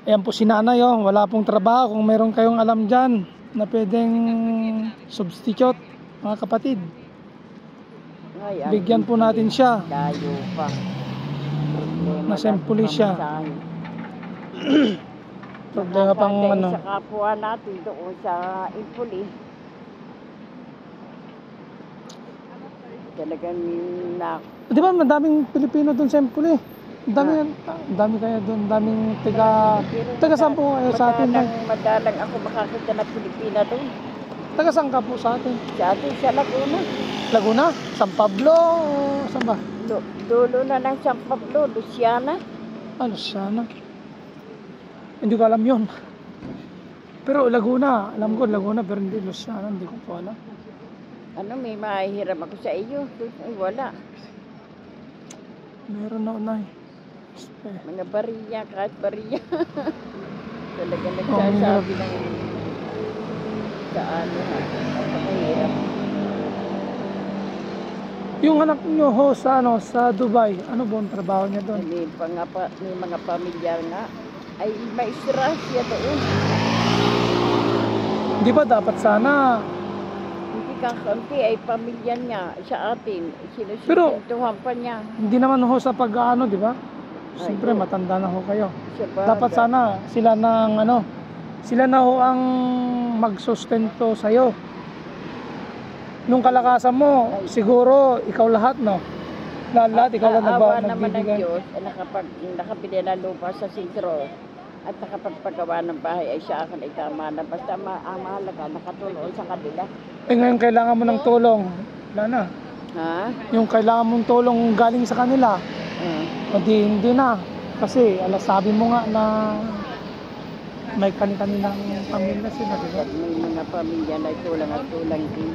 Ayan po si nanay, oh. Wala pong trabaho. Kung meron kayong alam dyan na pwedeng substitute, mga kapatid, Ay, bigyan po natin siya. Layo pa. Na sempuli siya. Problema pang ano. Sa kapwa natin doon sa Impuli. Talagang Di ba madaming Pilipino doon sa Empoli? Dami kaya doon, daming taga saan po kayo sa atin? Madalang ako makakita na Pilipina doon. Taga saan ka po sa atin? Sa atin sa Laguna. Laguna? San Pablo? Saan ba? Dulo na ng San Pablo, Luciana. Luciana. Hindi ko alam yun. Pero Laguna, alam ko Laguna, pero hindi Luciana, hindi ko po alam. Ano, may mahihiram ako sa iyo. Ay, wala. Meron na unay. Mga bariya, kahit bariya. Talaga nagsasabi ng sa ano ha. Napakahirap. Yung anak niyo ho sa Dubai, ano ba ang trabaho niya doon? May mga pamilya nga. Ay, maistra siya doon. Di ba dapat sana? Hindi kakampi ay pamilya niya sa atin. Pero Sinusuntuhan pa niya. hindi naman ho sa pag-ano, di ba? Siyempre matanda na ho kayo. Dapat sana sila na ho ang magsustento sa iyo. Nung kalakasan mo, siguro ikaw lahat, no? Lahat ikaw lang awa naman ng nagbibigay. Diyos, nakabili na lupa sa sentro at nakapagpagawa ng bahay ay sa akin ay tama na. Basta ang mahalaga, nakatulong sa kanila. Ngayon kailangan mo ng tulong. Wala na. Ha? Yung kailangan mong tulong galing sa kanila. Hindi na. Kasi sabi mo nga na may kanilang pamilya sila, di ba? May mga pamilya na tulang at tulang din.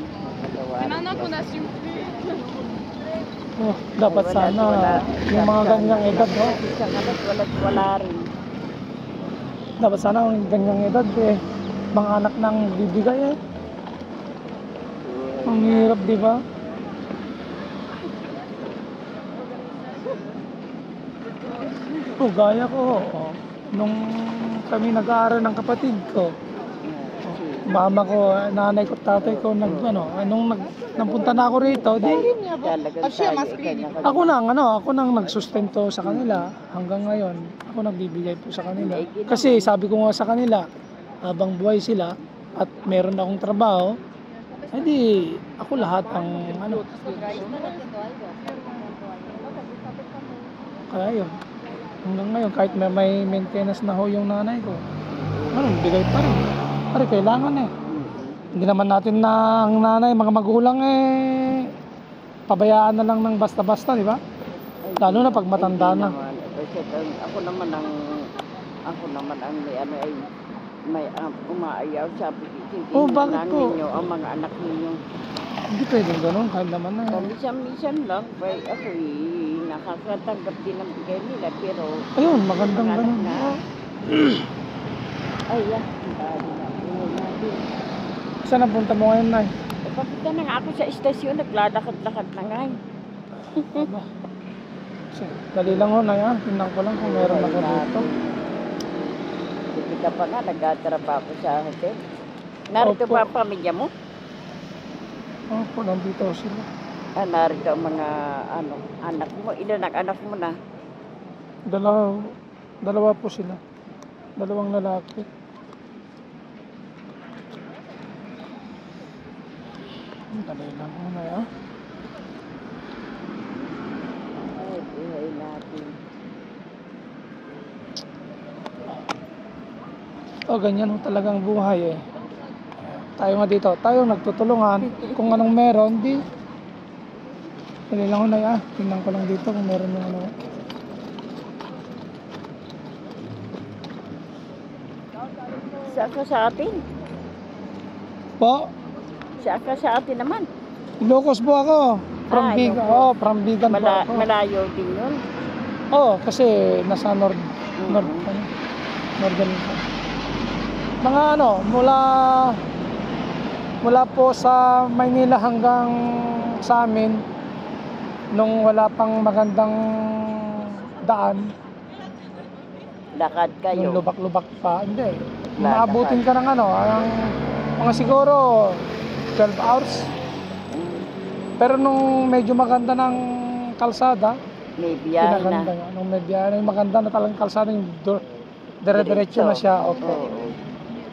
Dapat sana yung mga ganyang edad, no? Isang anak, wala rin. Dapat sana yung ganyang edad, mga anak nang bibigay, Ang hirap, di ba? Gaya ko, nung kami nag-aaral ng kapatid ko, mama ko, nanay ko, tatay ko, napunta na ako rito, ako nang nagsustento sa kanila hanggang ngayon. Ako nagbibigay po sa kanila. Kasi sabi ko nga sa kanila, habang buhay sila at meron akong trabaho, hindi ako lahat ang kaya yun. Hanggang ngayon, kahit may maintenance na ho yung nanay ko, bigay pa rin. Pare, kailangan Hindi naman natin na ang nanay, mga magulang pabayaan na lang ng basta-basta, di ba? Lalo na pag matanda na. Ako naman ang may umaayaw sa bakit po? Ninyo, ang mga anak ninyo. Hindi pwedeng ganun, kahit naman na. Minsan lang, ako'y nakakatanggap din ng bigay nila, pero ayun, magandang ganun. Saan napunta mo ngayon, Nay? Papunta na nga ako sa istasyon, naglalakad-lakad na nga. Dali lang ho, Nay, tingnan ko lang kung meron ako dito. Hindi ka pa nga, nagtatrabaho sa hotel. Narito ba ang pamilya mo? Opo, nandito sila. Narito ang mga anak mo. Ilan ang anak mo na? Dalawa po sila. Dalawang lalaki. Dali lang muna Ay, buhay natin. Ganyan talagang buhay Tayo nga dito, tayo nagtutulungan. Kung anong meron, dali lang muna tingnan ko lang dito kung meron yung Saan ka sa atin? Po? Saan ka sa atin naman? Ilocos po ako. From Bigan. From Bigan po ako. Malayo din yun? Kasi nasa northern po. Mga mula po sa Maynila hanggang sa amin, nung wala pang magandang daan, Lakad kayo. Yung lubak-lubak pa. Hindi. Lakad. Maabutin ka ng ano, ang mga siguro 12 hours. Pero nung medyo maganda ng kalsada, May biyahe na. pinaganda. Nung may biyahe na yung maganda na talagang kalsada, yung dire-diretso na siya. Opo. Oo.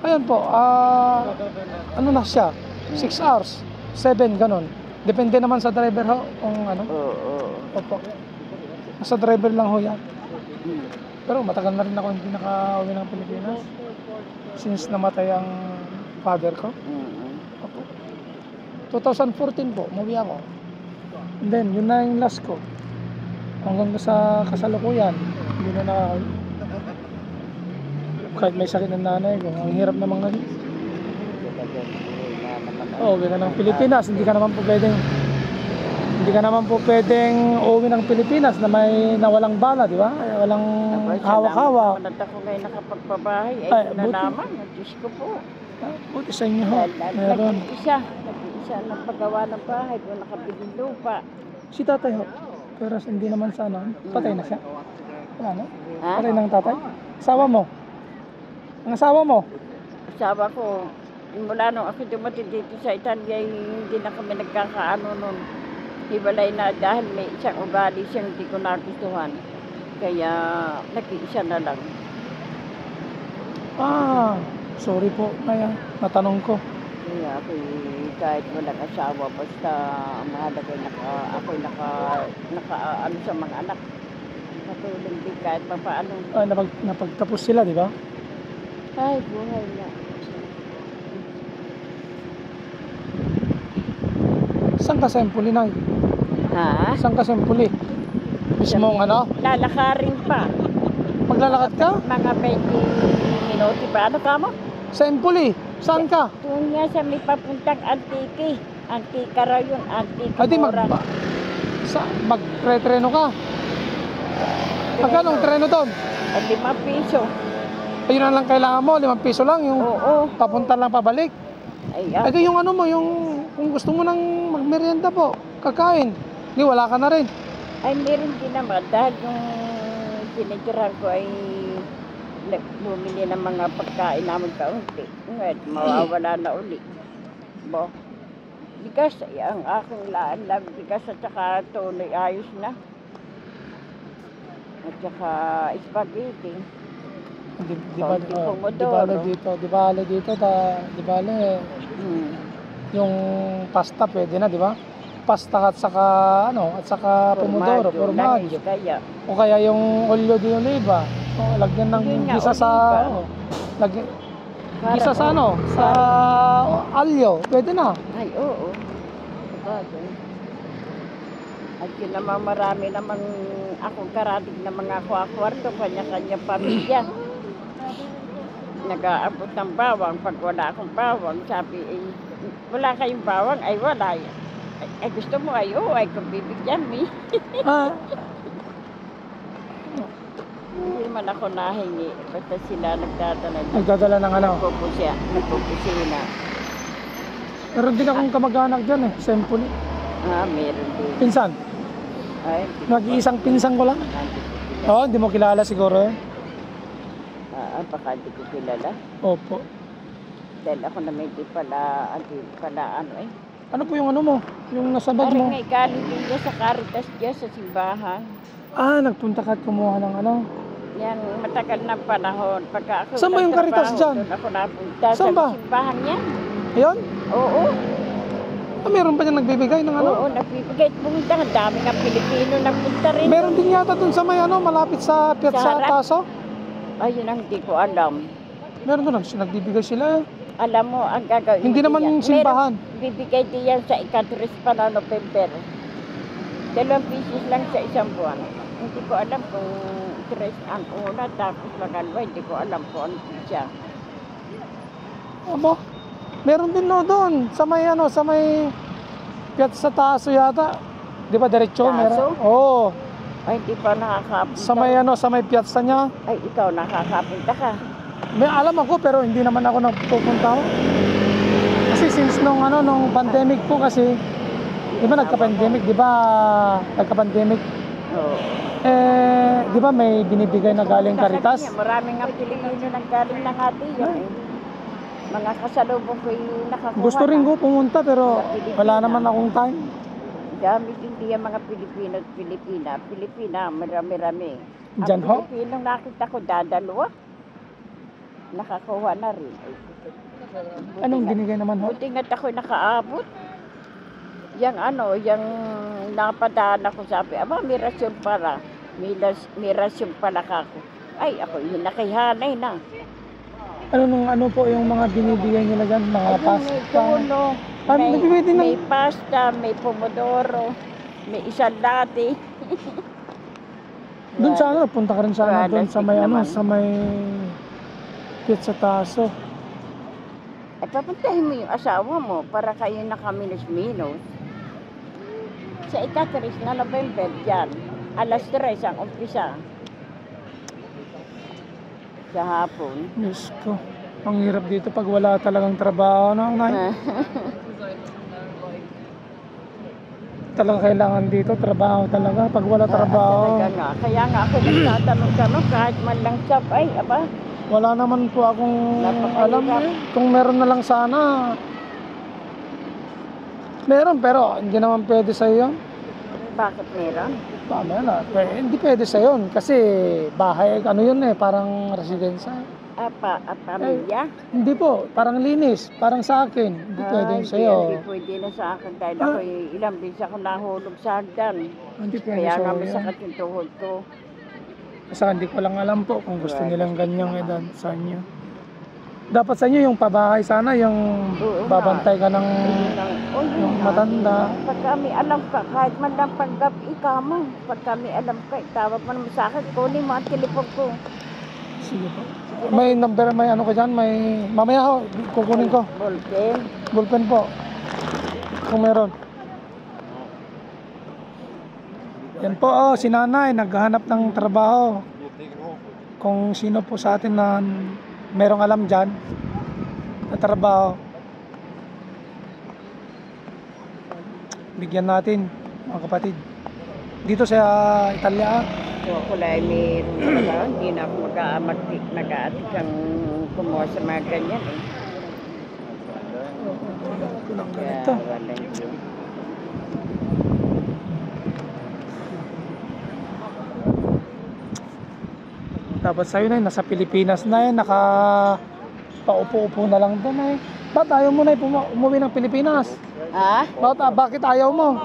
Ayan po, ano na siya, 6 hours, 7, ganun. Depende naman sa driver ho, kung ano. Oo. Opo. Sa driver lang ho yan. Mm. Pero matagal na rin ako hindi nakauwi ng Pilipinas. Since namatay ang father ko. Mm. Opo. 2014 po, umuwi ako. And then, yun na yung last ko. Hanggang sa kasalukuyan, hindi na nakauwi. Kahit may sakit ng nanay ko, ang hirap namang naging. Oo, uwi ka ng Pilipinas, hindi ka naman po pwedeng uuwi ng Pilipinas na may nawalang bala, di ba? Walang hawak-hawak. Salamat ako ngayon nakapagpabahay. Ay, Ay, na buti. naman. Diyos ko po. Buti sa inyo ho. Meron. Nag-iisa ng paggawa ng bahay kung nakabiling lupa. Si tatay ho. Pero hindi naman sa ano, patay na siya. Wala na? Ha? Patay ng tatay? Asawa mo? Ang asawa mo? Asawa ko, mula nung ako dumating dito sa Italia, hindi na kami nagkakaano nun. Hiwalay na dahil may isang ugali siyang hindi ko nagustuhan. Kaya nag-iisa na lang. Sorry po, Naya. Natanong ko. Kaya ako kahit walang asawa, basta mahalaga ako'y naka sa mga anak. Natulong din kahit pa paano. Napagtapos sila, di ba? Ay, buhay na. Saan ka sa Empoli, Nay? Ha? Saan ka sa Empoli? Mismong ano? Lalakarin pa. Maglalakad ka? Mga 20 minuti pa. Ano ka mo? Sa Empoli? Saan ka? Doon nga sa may papuntang Antique. Antika raw yun. Antique Adi, Mora. magre-treno ka? Magkano ang treno doon? At 5 piso. Ayun na lang kailangan mo, 5 piso lang yung Oo. papunta lang pabalik. Ay, Ay, yung ano mo, yung kung gusto mo nang magmerienda po, kakain. Di, wala ka na rin. ay meron din naman. Dahil yung tinitirahan ko ay bumili ng mga pagkain namin kaunti. Ngayon, mawawala na uli. Bo. Bigas, ang aking laan lang, bigas at saka tuloy ayos na. At saka spaghetti. Di Pomodoro. bale yung pasta pwede na, di ba? Pasta at saka pomodoro, formaggio. Kaya, O kaya yung olio di oliva. O lagyan ng Yun nga, gisa sa oliva. lagyan gisa sa sa alyo, pwede na. ay, oo. Sabagay. At yun naman marami namang akong karating na mga kwarto, kanya-kanya pamilya. Nag-aabot ng bawang. Pag wala akong bawang, sabi, wala kayong bawang, ay wala. Ay gusto mo, ay kung bibigyan mo. Hindi naman ako nahingi. Basta sila Nagdadala ng ano. Nagpupusina. Meron din akong kamag-anak dyan sa Empoli. Meron din. Pinsan. Ay, Nag-iisang pinsan ko lang. Oo, hindi mo kilala siguro eh. Baka hindi ko kilala. Opo. Dahil ako naman hindi pala ano eh. Ano po yung ano mo? Yung nasa bag mo? Parang may galing din niya sa Caritas dyan sa simbahan. Nagpunta ka at kumuha ng ano? Yan, matagal ng panahon. Pagka ako Saan ba yung Caritas dyan? doon ako napunta Saan ba? sa simbahan niya. Ayun? Oo. Meron pa niyang nagbibigay ng ano? Oo, nagbibigay. Pumunta, ang dami ng Pilipino napunta rin. Meron din yata dun sa may ano, malapit sa Piazza Sa harap? Taso. Ayun ang hindi ko alam. Meron doon, nagbibigay sila. Alam mo, ang gagawin Hindi naman diyan, simbahan. Bibigay din yan sa ika-3 pa na November. 2 pieces lang sa isang buwan. Hindi ko alam kung 3 ang una, tapos magalawa, hindi ko alam kung ano siya. Abo, meron din no doon sa may ano, sa may Piazza Taso yata. Di ba diretso Taso? meron? Oo. Ay, hindi pa nakakapunta. Sa may ano, sa may piazza niya. Ay, ikaw nakakapunta ka. May alam ako pero hindi naman ako nagpupunta. Kasi since nung pandemic po kasi, di ba nagka-pandemic, di ba? Nagka-pandemic. Oo. Di ba may binibigay na galing Caritas? Maraming nga Pilipino nang galing ng atin yan eh. Mga kasalubong ko yung nakakuha. Gusto rin ko pumunta pero wala naman akong time. Dami hindi yung mga Pilipino at Pilipina, marami-rami. Diyan ho? Ang Pilipinong nakita ko, dadalawa. Nakakuha na rin. Anong binigay naman ho? Buti nga't ako nakaabot. Yang yung napadaan ako sabi, aba, may rasyon para. May rasyon pala kako. Ay, ako yung nakihanay na. Ano po yung mga binibigay nila dyan? Mga May pasta? tulo, may pasta, may pomodoro, may isang latte. Doon sa ano, punta ka rin sana doon sa may naman. sa may Pizza Taso. Ay, papuntahin mo yung asawa mo para kayo nakaminos-minos. Sa ika-3 na November dyan, alas 3 ang umpisa. Sa hapon. Diyos ko. Ang hirap dito pag wala talagang trabaho. No, Nay? Talagang kailangan dito, trabaho talaga. Pag wala trabaho, Talaga nga. Kaya nga ako nagtatanong-tanong kahit man lang sap. Ay, aba, wala naman po akong Napakahirap. alam eh. Kung meron na lang sana. Meron, pero hindi naman pwede sa iyo. bakit meron? Tama na. Hindi pwede sa yun. Kasi bahay, ano yun eh, parang residensya. Pamilya? Hindi po, parang linis. Parang sa akin. Hindi pwede yun sa iyo. Hindi pwede na sa akin dahil ako ilang beses ako nahulog sa hagdan. Hindi pwede Kaya sa nga iyo. masakit yung tuhod ko. Kasi hindi ko lang alam po kung gusto nilang ganyang edad sa inyo. Dapat sa inyo yung pabahay sana, yung Oo nga. babantay ka ng yung matanda. Pag kami alam ka, kahit man lang paggabi ka mo, pag kami alam ka, itawag mo naman sa akin, kunin mo ang telepon ko. Sige po. May number, may ano ka dyan, may... Mamaya ho, kukunin ko. Ballpen. Ballpen po. Kung meron. Yan po, si nanay, naghahanap ng trabaho. Kung sino po sa atin na merong alam dyan, na trabaho, bigyan natin, mga kapatid. Dito sa Italia, So ako lang mayroon talaga, hindi na ako mag-aatik ang kumuha sa mga ganyan eh. Kaya ito. wala yun. Dapat sa'yo na nasa Pilipinas na paupo-upo na lang doon eh. Ba't ayaw mo na umuwi ng Pilipinas? Ha? Bakit ayaw mo?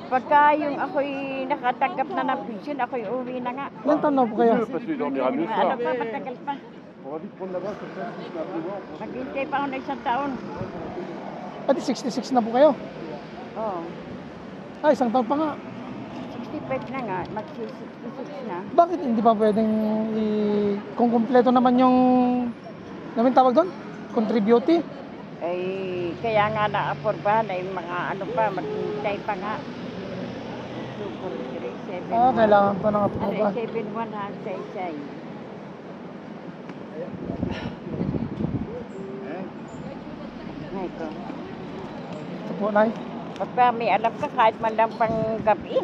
Pagka yung ako'y nakatanggap na ng pension, ako'y uwi na nga. Ilang taon na po kayo? Parce qu'il dormira mieux ce Ano soir. pa, matagal pa. On va vite prendre là-bas, comme ça, si c'est un peu loin. Maghintay pa ako ng isang taon. Pati 66 na po kayo? Oo. Ay, isang taon pa nga. 65 na nga, mag-66 na. Bakit hindi pa pwedeng kung kumpleto naman yung namin tawag doon? Contribute? Ay, kaya nga na-approbahan ay mga ano pa, maghintay pa nga. Super 3, 7, Kailangan pa ng Ano, approval. 7-1 ha, say. Ay ko. Ito po, Nay. Pagka may alam ka, kahit man lang pang gabi.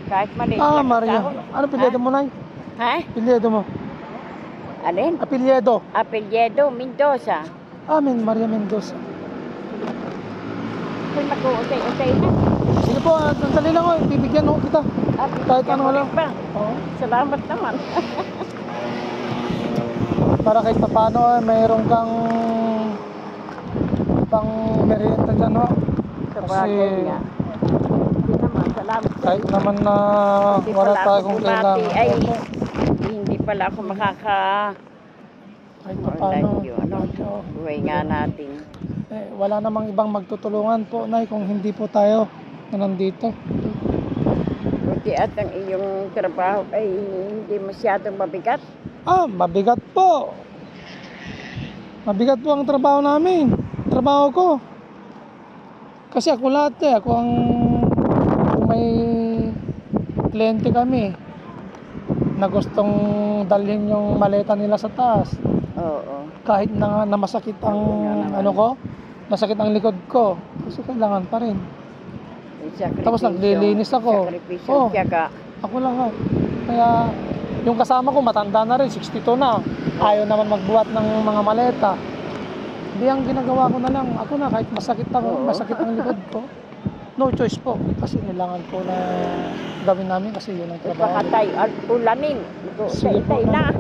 Kahit maliit lang ang Maria. sahod. Ano pilyedo mo, Nay? Ha? Pilyedo mo. Alin? Apelyedo. Apelyedo, Mendoza. Maria Mendoza. Kung mag-uutay-utay na. Sige po, sandali lang oh. Bibigyan ho kita. Kahit ano lang. Pa. Oo. Salamat naman. Para kahit paano mayroon kang pang merienda dyan ho. Sa bagay nga. Hindi naman, salamat. Kahit naman na Hindi wala pala tayo ako kung bumati. kailangan. Ay, hindi pala ako Kahit paano. buhay nga natin. Wala namang ibang magtutulungan po, Nay, kung hindi po tayo na nandito. Buti at ang iyong trabaho ay hindi masyadong mabigat. Mabigat po. Mabigat po ang trabaho namin. Trabaho ko. Kasi ako lahat ako ang kung may kliyente kami na gustong dalhin yung maleta nila sa taas. Oo. Kahit na masakit ang ano ko, masakit ang likod ko. Kasi kailangan pa rin. Tapos naglilinis ako. Sakripisyo, tiyaga. Ako lang Kaya yung kasama ko matanda na rin, 62 na. Ayaw naman magbuhat ng mga maleta. Hindi, ang ginagawa ko na lang, ako na kahit masakit ang likod ko. No choice po. Kasi kailangan po na gawin namin kasi yun ang trabaho. Ipakatay at ulamin. Sige po, Tay na.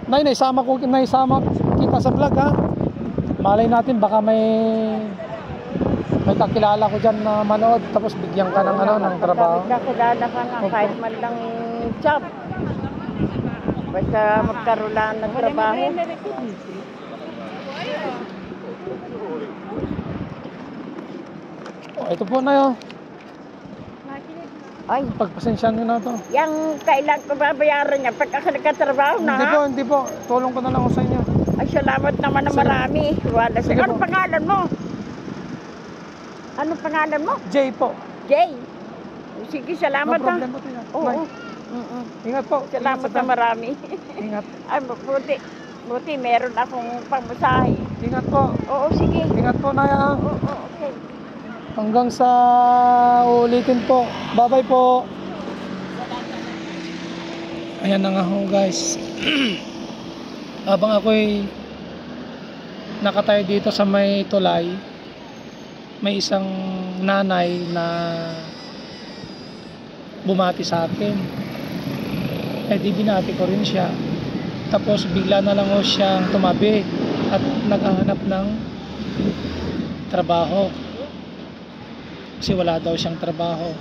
Nay, naisama kita sa vlog ha. Malay natin baka may kakilala ko dyan na manood tapos bigyan ka ng ng trabaho. Kakilala ka nga kahit man lang job. Basta magkaroon lang ng trabaho. Oh, ito po na yun. Ay, Pagpasensyahan nyo na to. yung kailan ko babayaran niya pag ako nagkatrabaho na. Hindi po. Tulong ko na lang ako sa inyo. Ay, salamat naman na Sige. marami. Wala Sige ano po. pangalan mo? Ano pangalan mo? Jay po. Jay. Sige, No salamat ha. problem po. Tina. Oo. Nay, Mm-mm. ingat po. Salamat Ingat na sa daan. marami. Ingat. Ay, buti meron akong pamasahe. Ingat po. Oo, sige. Ingat po, Naya. Oo, okay. Hanggang sa ulitin po. Bye-bye po. Ayan na nga ho guys. Habang ako'y nakatayo dito sa may tulay, may isang nanay na bumati sa akin. Eh di binati ko rin siya. Tapos bigla na lang ho siyang tumabi at naghahanap ng trabaho. Kasi wala daw siyang trabaho.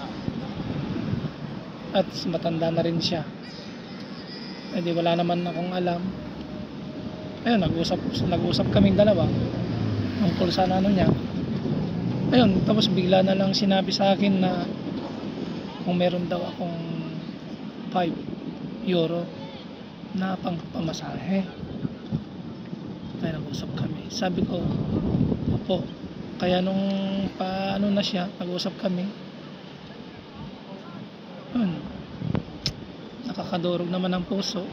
At matanda na rin siya. Eh di wala naman akong alam. Ayun, nag-usap kaming dalawa tungkol sa niya. Ayun, tapos bigla na lang sinabi sa akin na kung meron daw akong 5 euro na pamasahe. Kaya nag-usap kami. Sabi ko, opo. Kaya nung paano na siya, nag-usap kami. Ayun, nakakadurog naman ang puso.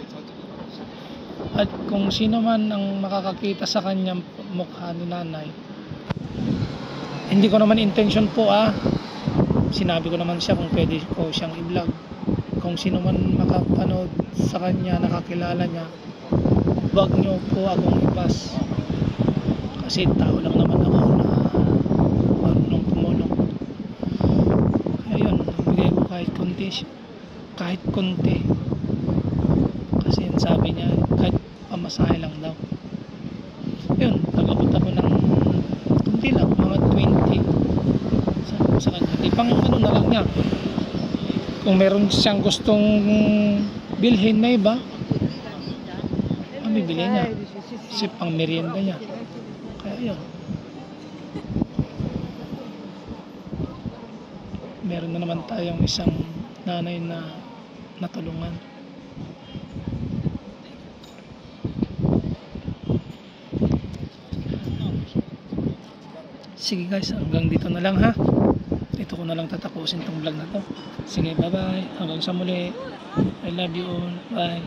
At kung sino man ang makakakita sa kanyang mukha ni nanay, hindi ko naman intention po sinabi ko naman siya kung pwede ko siyang i-vlog. Kung sino man makapanood sa kanya, nakakilala niya, wag niyo po akong ibas. Kasi tao lang naman ako na marunong tumulong. Kaya yun, nagbigay ko kahit konti. Kasi yun, sabi niya kahit pamasahe lang daw. Yun, nag-abot ako ng konti lang, mga 20 sa kanya. Di pang na lang niya. Kung meron siyang gustong bilhin na iba, bibili niya. Kasi pang merienda niya. Kaya yun. Meron na naman tayong isang nanay na natulungan. Sige guys, hanggang dito na lang ha. Ito ko na lang tatapusin tong vlog na to. Sige, bye bye. Hanggang sa muli. I love you all. Bye.